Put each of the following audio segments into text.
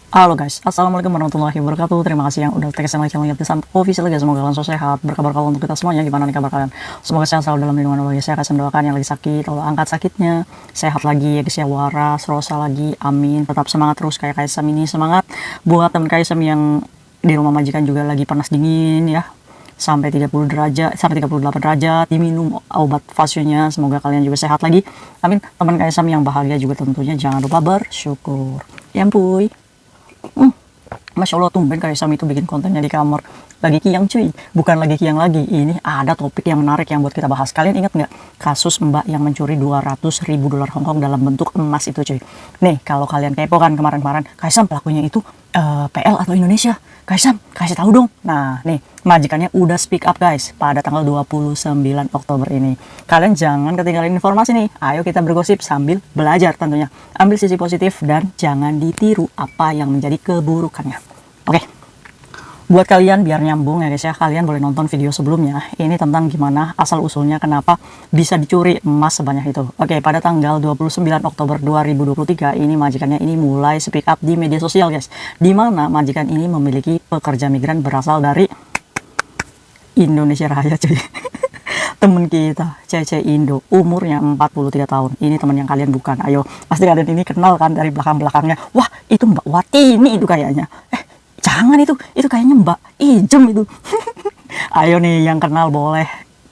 Halo guys, assalamualaikum warahmatullahi wabarakatuh. Terima kasih yang udah tekan like channel Yayasan Official guys. Semoga kalian selalu sehat. Berkabar kalau untuk kita semuanya, gimana nih kabar kalian? Semoga sehat selalu dalam lindungan Allah. Saya akan mendoakan yang lagi sakit, Allah angkat sakitnya, sehat lagi ya guys ya, waras, rosa lagi, amin. Tetap semangat terus kayak Kaisam ini, semangat. Buat teman Kaisam yang di rumah majikan juga lagi panas dingin ya, sampai 30 derajat, sampai 38 derajat, diminum obat vasionya, semoga kalian juga sehat lagi, amin. Teman Kaisam yang bahagia juga tentunya jangan lupa bersyukur ya empuy. Masya Allah, tumben Kaisam itu bikin kontennya di kamar lagi kiang cuy, bukan lagi kiang lagi. Ini ada topik yang menarik yang buat kita bahas. Kalian ingat nggak kasus mbak yang mencuri 200.000 dolar Hongkong dalam bentuk emas itu cuy? Nih kalau kalian kepo kan kemarin-kemarin, Kaisam pelakunya itu PL atau Indonesia? Kaisam kasih tahu dong. Nah nih majikannya udah speak up guys pada tanggal 29 Oktober ini. Kalian jangan ketinggalan informasi nih. Ayo kita bergosip sambil belajar tentunya. Ambil sisi positif dan jangan ditiru apa yang menjadi keburukannya. Oke. Buat kalian biar nyambung ya guys ya, kalian boleh nonton video sebelumnya. Ini tentang gimana asal usulnya kenapa bisa dicuri emas sebanyak itu. Oke, pada tanggal 29 Oktober 2023 ini majikannya ini mulai speak up di media sosial guys. Dimana majikan ini memiliki pekerja migran berasal dari Indonesia Raya cuy. Temen kita Cece Indo, umurnya 43 tahun. Ini teman yang kalian bukan. Ayo, pasti kalian ini kenal kan dari belakang-belakangnya. Wah, itu Mbak Watini itu kayaknya. Jangan itu kayaknya Mbak Ijem itu. Ayo nih yang kenal boleh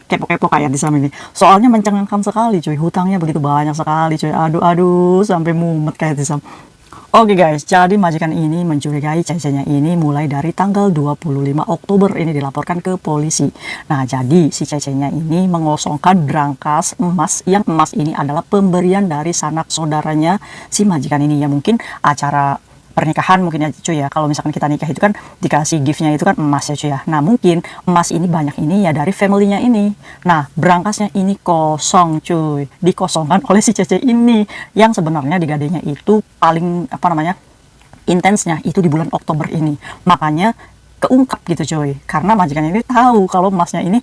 kepo-kepo kayak di sana ini. Soalnya mencengangkan sekali cuy, hutangnya begitu banyak sekali cuy. Aduh sampai mumet kayak di sana. Oke guys, jadi majikan ini mencurigai Cece-nya ini mulai dari tanggal 25 Oktober ini dilaporkan ke polisi. Nah, jadi si Cece-nya ini mengosongkan brankas emas, yang emas ini adalah pemberian dari sanak saudaranya si majikan ini. Ya mungkin acara pernikahan mungkin ya cuy ya, kalau misalkan kita nikah itu kan dikasih giftnya itu kan emas ya cuy ya. Nah mungkin emas ini banyak ini ya dari familynya ini. Nah berangkasnya ini kosong cuy, dikosongkan oleh si Cece ini, yang sebenarnya digadainya itu paling apa namanya intensnya itu di bulan Oktober ini. Makanya keungkap gitu cuy, karena majikannya ini tahu kalau emasnya ini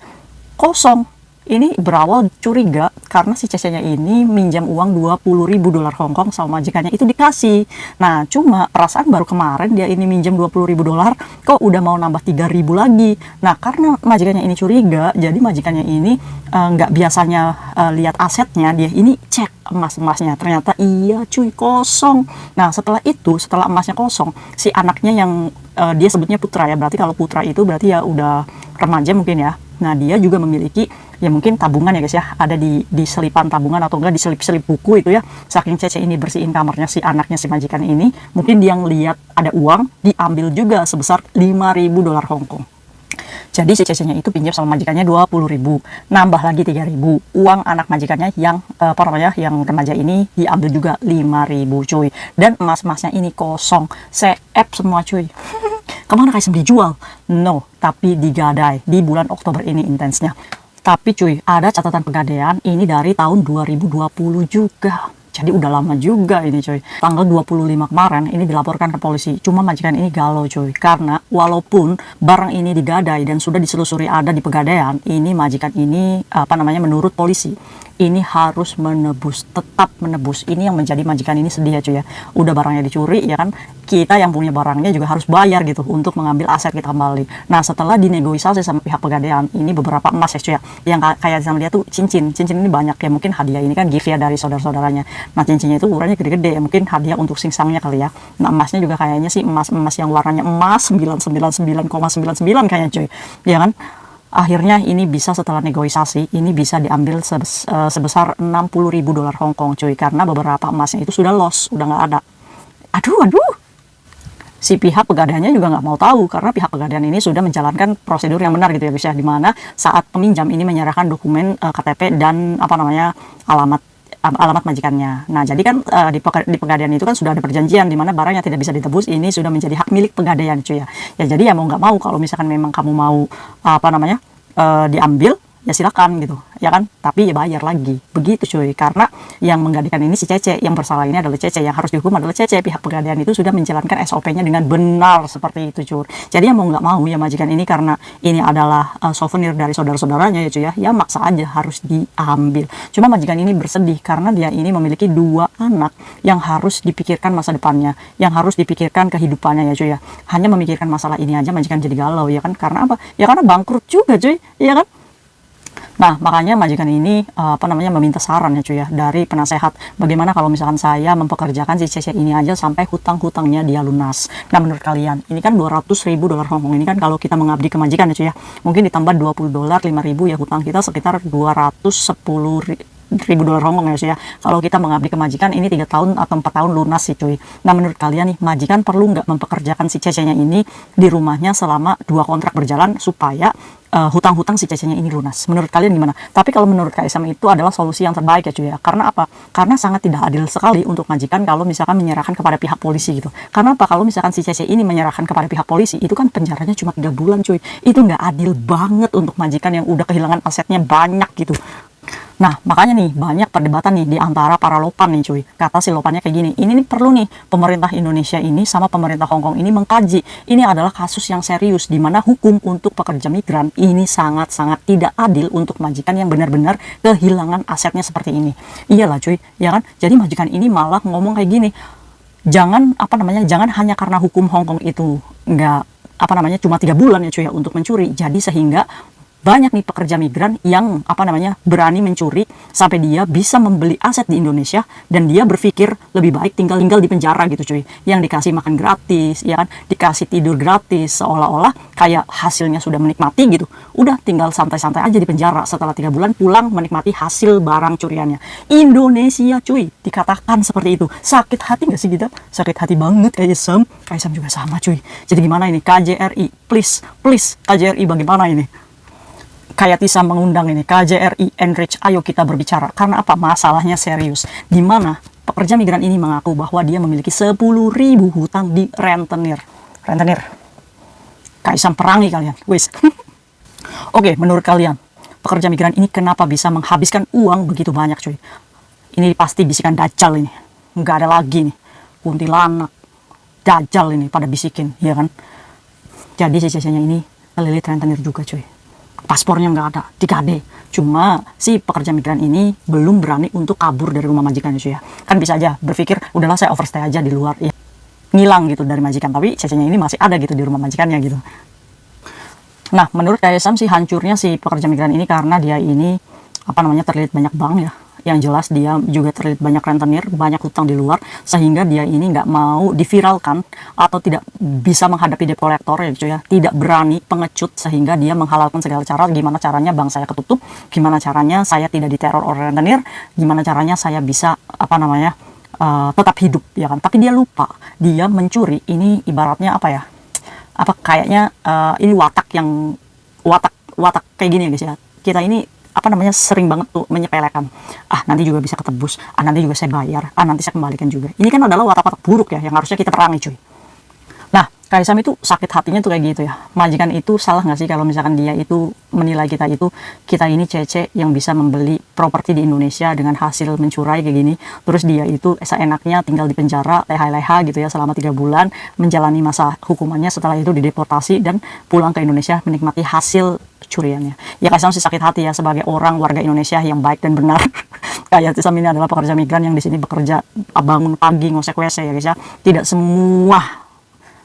kosong. Ini berawal curiga karena si Cece-nya ini minjam uang 20.000 dolar Hongkong sama majikannya itu dikasih. Nah, cuma perasaan baru kemarin dia ini minjam 20.000 dolar, kok udah mau nambah 3.000 lagi. Nah, karena majikannya ini curiga, jadi majikannya ini nggak biasanya lihat asetnya, dia ini cek emas-emasnya. Ternyata iya cuy, kosong. Nah, setelah itu, setelah emasnya kosong, si anaknya yang dia sebutnya putra ya, berarti kalau putra itu berarti ya udah remaja mungkin ya. Nah, dia juga memiliki ya mungkin tabungan ya guys ya, ada di selipan tabungan atau enggak di selip-selip buku itu ya. Saking Cece ini bersihin kamarnya si anaknya si majikan ini, mungkin dia ngeliat ada uang, diambil juga sebesar 5.000 dolar Hongkong. Jadi si Cece-nya itu pinjam sama majikannya 20.000, nambah lagi 3.000. Uang anak majikannya yang apa namanya yang remaja ini diambil juga 5.000 cuy. Dan emas-emasnya ini kosong, seep semua cuy. Kemana Kaisam dijual? No, tapi digadai di bulan Oktober ini intensnya. Tapi cuy, ada catatan pegadaian ini dari tahun 2020 juga. Jadi udah lama juga ini cuy. Tanggal 25 kemarin ini dilaporkan ke polisi. Cuma majikan ini galau cuy. Karena walaupun barang ini digadai dan sudah diselusuri ada di pegadaian, ini majikan ini apa namanya menurut polisi ini harus menebus, tetap menebus. Ini yang menjadi majikan ini sedih ya cuy ya. Udah barangnya dicuri ya kan, kita yang punya barangnya juga harus bayar gitu untuk mengambil aset kita kembali. Nah setelah dinegosiasi sama pihak pegadaian, ini beberapa emas ya cuy ya, yang kayak sama dia tuh cincin ini banyak ya, mungkin hadiah ini kan gift ya dari saudara-saudaranya. Nah cincinnya itu ukurannya gede-gede ya, mungkin hadiah untuk singsangnya kali ya. Nah emasnya juga kayaknya sih emas yang warnanya emas 999,99 kayaknya cuy, ya kan. Akhirnya ini bisa setelah negosiasi ini bisa diambil sebesar 60.000 dolar Hongkong cuy, karena beberapa emasnya itu sudah loss, udah nggak ada. Aduh si pihak pegadaiannya juga nggak mau tahu, karena pihak pegadaian ini sudah menjalankan prosedur yang benar gitu ya guys ya, dimana saat peminjam ini menyerahkan dokumen KTP dan apa namanya alamat majikannya. Nah jadi kan di pegadaian itu kan sudah ada perjanjian di mana barang yang tidak bisa ditebus ini sudah menjadi hak milik pegadaian cuy ya. Ya jadi ya mau nggak mau kalau misalkan memang kamu mau apa namanya diambil, ya silakan gitu, ya kan, tapi ya bayar lagi, begitu cuy. Karena yang menggadaikan ini si Cece, yang bersalah ini adalah Cece, yang harus dihukum adalah Cece. Pihak pegadaian itu sudah menjalankan SOP-nya dengan benar seperti itu cuy. Jadi ya mau nggak mau ya majikan ini, karena ini adalah souvenir dari saudara-saudaranya ya cuy, ya maksa aja harus diambil. Cuma majikan ini bersedih karena dia ini memiliki 2 anak yang harus dipikirkan masa depannya, yang harus dipikirkan kehidupannya ya cuy ya. Hanya memikirkan masalah ini aja majikan jadi galau ya kan, karena apa? Ya karena bangkrut juga cuy, ya kan. Nah, makanya majikan ini meminta saran ya cuy ya dari penasehat. Bagaimana kalau misalkan saya mempekerjakan si Cece ini aja sampai hutang-hutangnya dia lunas. Nah, menurut kalian, ini kan 200.000 dolar Hongkong ini kan kalau kita mengabdi ke majikan ya cuy ya. Mungkin ditambah 20 dolar, 5.000 ya, hutang kita sekitar 210.000 dolar Hongkong ya cuy ya. Kalau kita mengabdi ke majikan ini 3 tahun atau 4 tahun lunas sih cuy. Nah, menurut kalian nih, majikan perlu nggak mempekerjakan si Cece-nya ini di rumahnya selama 2 kontrak berjalan supaya hutang-hutang si Cece-nya ini lunas? Menurut kalian gimana? Tapi kalau menurut KSM itu adalah solusi yang terbaik ya cuy ya. Karena apa? Karena sangat tidak adil sekali untuk majikan kalau misalkan menyerahkan kepada pihak polisi gitu. Karena apa? Kalau misalkan si Cece ini menyerahkan kepada pihak polisi, itu kan penjaranya cuma 3 bulan cuy. Itu nggak adil banget untuk majikan yang udah kehilangan asetnya banyak gitu. Nah, makanya nih banyak perdebatan nih di antara para lopan nih cuy. Kata si lopannya kayak gini, ini nih perlu nih pemerintah Indonesia ini sama pemerintah Hongkong ini mengkaji. Ini adalah kasus yang serius di mana hukum untuk pekerja migran ini sangat-sangat tidak adil untuk majikan yang benar-benar kehilangan asetnya seperti ini. Iyalah cuy, ya kan? Jadi majikan ini malah ngomong kayak gini, jangan jangan hanya karena hukum Hongkong itu nggak cuma 3 bulan ya cuy ya untuk mencuri, jadi sehingga banyak nih pekerja migran yang berani mencuri sampai dia bisa membeli aset di Indonesia, dan dia berpikir lebih baik tinggal di penjara gitu cuy, yang dikasih makan gratis ya kan, dikasih tidur gratis, seolah-olah kayak hasilnya sudah menikmati gitu. Udah tinggal santai-santai aja di penjara, setelah 3 bulan pulang menikmati hasil barang curiannya. Indonesia cuy dikatakan seperti itu. Sakit hati gak sih kita? Sakit hati banget. KSM juga sama cuy. Jadi gimana ini KJRI, please KJRI bagaimana ini? Kayak Tisa mengundang ini KJRI Enrich, ayo kita berbicara. Karena apa? Masalahnya serius, di mana pekerja migran ini mengaku bahwa dia memiliki 10.000 hutang di rentenir. Kaisam perangi kalian, wis. Oke, menurut kalian pekerja migran ini kenapa bisa menghabiskan uang begitu banyak cuy? Ini pasti bisikan Dajjal ini, nggak ada lagi nih kuntilanak, Dajjal ini pada bisikin, ya kan? Jadi si Cece-nya ini kelilit rentenir juga cuy. Paspornya nggak ada, dikade. Cuma si pekerja migran ini belum berani untuk kabur dari rumah majikannya cuy ya. Kan bisa aja berpikir, udahlah saya overstay aja di luar ya, ngilang gitu dari majikan, tapi Cece-nya ini masih ada gitu di rumah majikannya gitu. Nah, menurut KSM sih hancurnya si pekerja migran ini karena dia ini terlilit banyak bank ya. Yang jelas dia juga terlilit banyak rentenir, banyak hutang di luar, sehingga dia ini nggak mau diviralkan atau tidak bisa menghadapi debt collector ya cuy ya, tidak berani, pengecut, sehingga dia menghalalkan segala cara. Gimana caranya bank saya ketutup, gimana caranya saya tidak diteror oleh rentenir, gimana caranya saya bisa tetap hidup ya kan. Tapi dia lupa, dia mencuri ini ibaratnya kayaknya ini watak kayak gini ya guys ya. Kita ini sering banget tuh menyepelekan, nanti juga bisa ketebus, nanti juga saya bayar, nanti saya kembalikan juga. Ini kan adalah watak-watak buruk ya yang harusnya kita perangi cuy. Nah, Kaisam itu sakit hatinya tuh kayak gitu ya. Majikan itu salah nggak sih kalau misalkan dia itu menilai kita ini Cece yang bisa membeli properti di Indonesia dengan hasil mencurai kayak gini, terus dia itu seenaknya tinggal di penjara leha-leha gitu ya selama 3 bulan, menjalani masa hukumannya, setelah itu dideportasi dan pulang ke Indonesia menikmati hasil curiannya. Ya Kaisam sih sakit hati ya sebagai orang warga Indonesia yang baik dan benar. Kayak Tisam ini adalah pekerja migran yang di sini bekerja bangun pagi ngosek WC ya guys ya. Tidak semua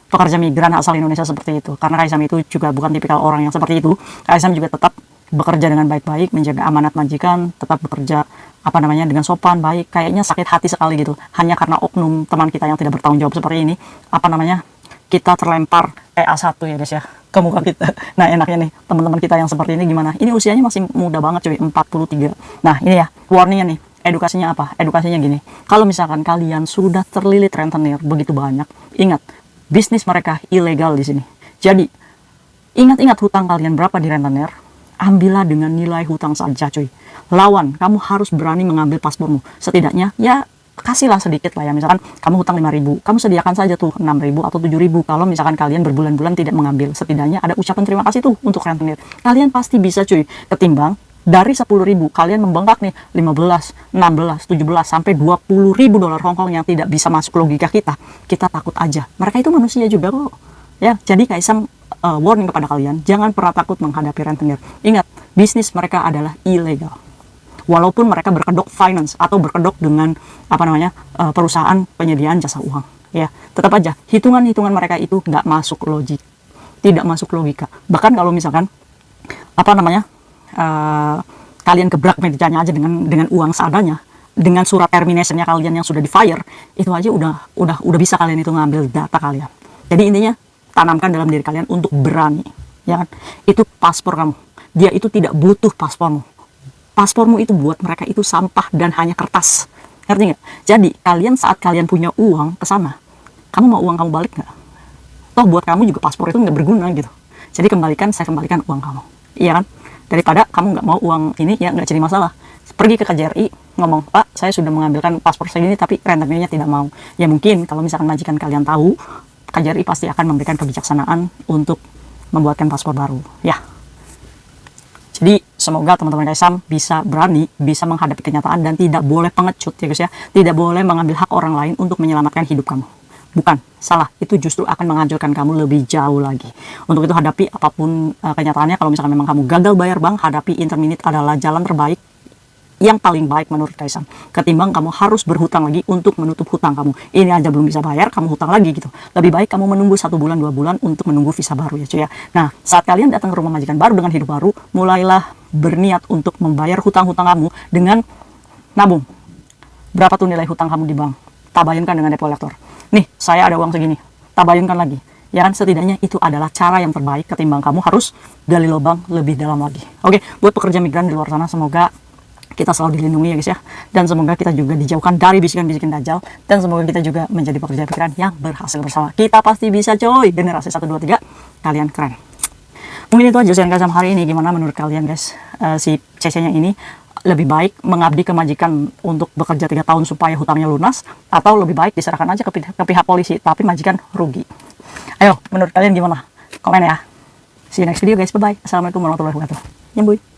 pekerja migran asal Indonesia seperti itu, karena Kaisam itu juga bukan tipikal orang yang seperti itu. Kaisam juga tetap bekerja dengan baik-baik, menjaga amanat majikan, tetap bekerja dengan sopan, baik. Kayaknya sakit hati sekali gitu, hanya karena oknum teman kita yang tidak bertanggung jawab seperti ini, kita terlempar A1 ya guys ya ke muka kita. Nah, enaknya nih teman-teman kita yang seperti ini gimana? Ini usianya masih muda banget cuy, 43. Nah, ini ya warningnya nih. Edukasinya apa? Edukasinya gini, kalau misalkan kalian sudah terlilit rentenir begitu banyak, ingat, bisnis mereka ilegal di sini. Jadi ingat-ingat hutang kalian berapa di rentenir, ambillah dengan nilai hutang saja cuy. Lawan, kamu harus berani mengambil paspormu. Setidaknya ya kasihlah sedikit lah ya, misalkan kamu hutang 5.000, kamu sediakan saja tuh 6.000 atau 7.000. Kalau misalkan kalian berbulan-bulan tidak mengambil, setidaknya ada ucapan terima kasih tuh untuk rentenir. Kalian pasti bisa cuy, ketimbang Dari 10.000 kalian membengkak nih 15, 16, 17 sampai 20.000 dolar Hong Kong yang tidak bisa masuk logika kita takut aja. Mereka itu manusia juga kok. Ya, jadi Kaisang warning kepada kalian, jangan pernah takut menghadapi rentenir. Ingat, bisnis mereka adalah ilegal. Walaupun mereka berkedok finance atau berkedok dengan perusahaan penyediaan jasa uang, ya, tetap aja hitungan-hitungan mereka itu nggak masuk logik, tidak masuk logika. Bahkan kalau misalkan kalian gebrak mejanya aja dengan uang seadanya, dengan surat terminationnya kalian yang sudah di fire, itu aja udah bisa kalian itu ngambil data kalian. Jadi intinya tanamkan dalam diri kalian untuk berani, ya kan? Itu paspor kamu. Dia itu tidak butuh paspormu. Paspormu itu buat mereka itu sampah dan hanya kertas. Ngerti nggak? Jadi kalian saat kalian punya uang ke sana, kamu mau uang kamu balik nggak? Toh buat kamu juga paspor itu nggak berguna gitu. Jadi saya kembalikan uang kamu, iya kan? Daripada kamu nggak mau uang ini, ya nggak jadi masalah. Pergi ke KJRI, ngomong, Pak, saya sudah mengambilkan paspor saya ini, tapi rentenirnya tidak mau. Ya mungkin kalau misalkan majikan kalian tahu, KJRI pasti akan memberikan kebijaksanaan untuk membuatkan paspor baru, ya. Jadi semoga teman-teman Kaisang bisa berani, bisa menghadapi kenyataan dan tidak boleh pengecut ya guys ya. Tidak boleh mengambil hak orang lain untuk menyelamatkan hidup kamu. Bukan, salah. Itu justru akan menghancurkan kamu lebih jauh lagi. Untuk itu hadapi apapun kenyataannya. Kalau misalkan memang kamu gagal bayar bank, hadapi interminute adalah jalan terbaik, yang paling baik menurut Kaisang, ketimbang kamu harus berhutang lagi untuk menutup hutang kamu. Ini aja belum bisa bayar, kamu hutang lagi gitu. Lebih baik kamu menunggu 1 bulan 2 bulan untuk menunggu visa baru ya cuy ya. Nah, saat kalian datang ke rumah majikan baru dengan hidup baru, mulailah berniat untuk membayar hutang-hutang kamu dengan nabung. Berapa tuh nilai hutang kamu di bank? Tabayunkan dengan debt collector. Nih, saya ada uang segini, tabayunkan lagi. Ya kan, setidaknya itu adalah cara yang terbaik ketimbang kamu harus gali lubang lebih dalam lagi. Oke, buat pekerja migran di luar sana, semoga kita selalu dilindungi ya guys ya, dan semoga kita juga dijauhkan dari bisikan-bisikan dajjal, dan semoga kita juga menjadi pekerja migran yang berhasil bersama. Kita pasti bisa coy, generasi 1, 2, 3, kalian keren. Mungkin itu aja sharing Kaisang hari ini. Gimana menurut kalian guys, si CC-nya ini lebih baik mengabdi ke majikan untuk bekerja 3 tahun supaya hutangnya lunas, atau lebih baik diserahkan aja ke pihak polisi tapi majikan rugi? Ayo, menurut kalian gimana? Komen ya. See you next video guys, bye bye. Assalamualaikum warahmatullahi wabarakatuh. Nyembuy.